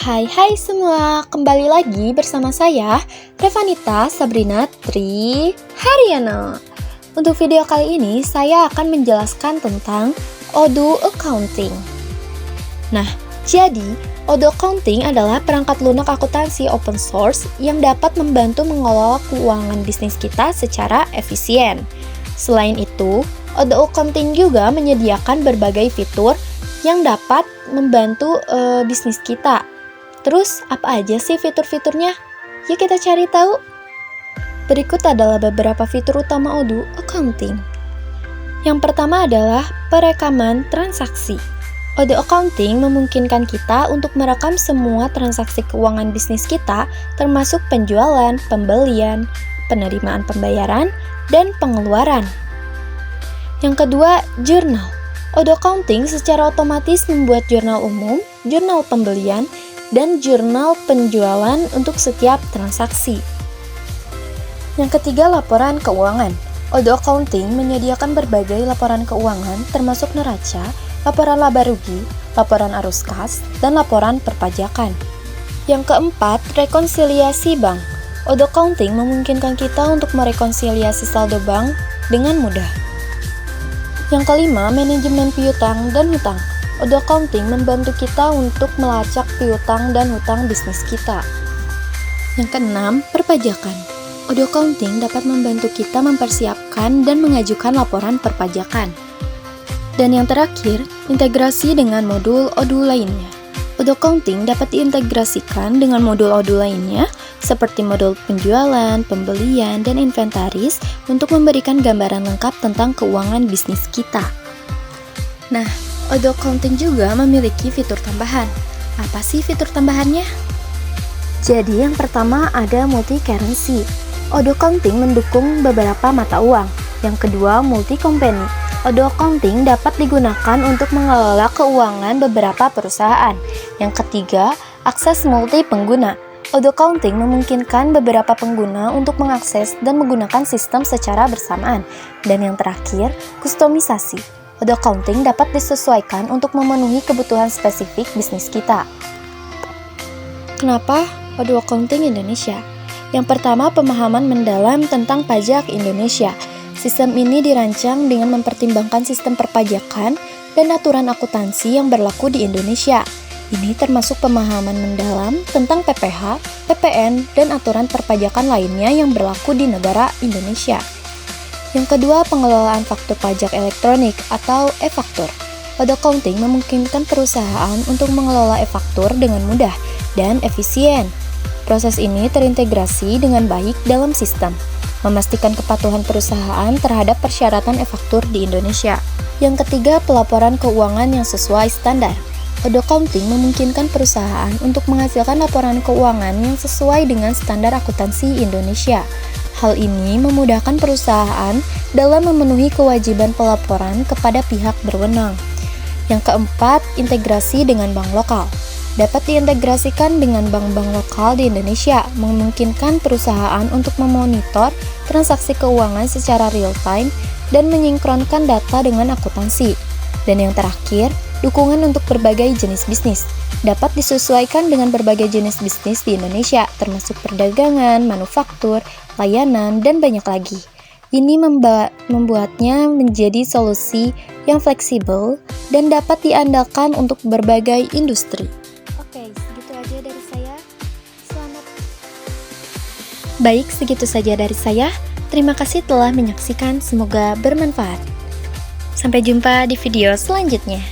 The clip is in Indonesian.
Hai semua, kembali lagi bersama saya, Revanita Sabrina Tri Haryana. Untuk video kali ini, saya akan menjelaskan tentang Odoo Accounting. Nah, jadi Odoo Accounting adalah perangkat lunak akuntansi open source yang dapat membantu mengelola keuangan bisnis kita secara efisien. Selain itu, Odoo Accounting juga menyediakan berbagai fitur yang dapat membantu bisnis kita. Terus, apa aja sih fitur-fiturnya? Yuk kita cari tahu. Berikut adalah beberapa fitur utama Odoo Accounting. Yang pertama adalah perekaman transaksi. Odoo Accounting memungkinkan kita untuk merekam semua transaksi keuangan bisnis kita, termasuk penjualan, pembelian, penerimaan pembayaran, dan pengeluaran. Yang kedua, jurnal. Odoo Accounting secara otomatis membuat jurnal umum, jurnal pembelian, dan jurnal penjualan untuk setiap transaksi. Yang ketiga, laporan keuangan. Odoo Accounting menyediakan berbagai laporan keuangan termasuk neraca, laporan laba rugi, laporan arus kas, dan laporan perpajakan. Yang keempat, rekonsiliasi bank. Odoo Accounting memungkinkan kita untuk merekonsiliasi saldo bank dengan mudah. Yang kelima, manajemen piutang dan hutang. Odoo Accounting membantu kita untuk melacak piutang dan hutang bisnis kita. Yang keenam, perpajakan. Odoo Accounting dapat membantu kita mempersiapkan dan mengajukan laporan perpajakan. Dan yang terakhir, integrasi dengan modul Odoo lainnya. Odoo Accounting dapat diintegrasikan dengan modul Odoo lainnya seperti modul penjualan, pembelian, dan inventaris untuk memberikan gambaran lengkap tentang keuangan bisnis kita. Nah, Odoo Accounting juga memiliki fitur tambahan. Apa sih fitur tambahannya? Jadi yang pertama ada multi-currency. Odoo Accounting mendukung beberapa mata uang. Yang kedua, multi-company. Odoo Accounting dapat digunakan untuk mengelola keuangan beberapa perusahaan. Yang ketiga, akses multi-pengguna. Odoo Accounting memungkinkan beberapa pengguna untuk mengakses dan menggunakan sistem secara bersamaan. Dan yang terakhir, kustomisasi. Odoo Accounting dapat disesuaikan untuk memenuhi kebutuhan spesifik bisnis kita. Kenapa Odoo Accounting Indonesia? Yang pertama, pemahaman mendalam tentang pajak Indonesia. Sistem ini dirancang dengan mempertimbangkan sistem perpajakan dan aturan akuntansi yang berlaku di Indonesia. Ini termasuk pemahaman mendalam tentang PPh, PPN, dan aturan perpajakan lainnya yang berlaku di negara Indonesia. Yang kedua, pengelolaan faktur pajak elektronik atau e-faktur. Odoo Accounting memungkinkan perusahaan untuk mengelola e-faktur dengan mudah dan efisien. Proses ini terintegrasi dengan baik dalam sistem, memastikan kepatuhan perusahaan terhadap persyaratan e-faktur di Indonesia. Yang ketiga, pelaporan keuangan yang sesuai standar. Odoo Accounting memungkinkan perusahaan untuk menghasilkan laporan keuangan yang sesuai dengan standar akuntansi Indonesia. Hal ini memudahkan perusahaan dalam memenuhi kewajiban pelaporan kepada pihak berwenang. Yang keempat, integrasi dengan bank lokal. Dapat diintegrasikan dengan bank-bank lokal di Indonesia, memungkinkan perusahaan untuk memonitor transaksi keuangan secara real-time dan menyinkronkan data dengan akuntansi. Dan yang terakhir, dukungan untuk berbagai jenis bisnis. Dapat disesuaikan dengan berbagai jenis bisnis di Indonesia, termasuk perdagangan, manufaktur, layanan, dan banyak lagi. Ini membuatnya menjadi solusi yang fleksibel dan dapat diandalkan untuk berbagai industri. Oke, segitu aja dari saya. Selamat. Baik, segitu saja dari saya. Terima kasih telah menyaksikan, semoga bermanfaat. Sampai jumpa di video selanjutnya.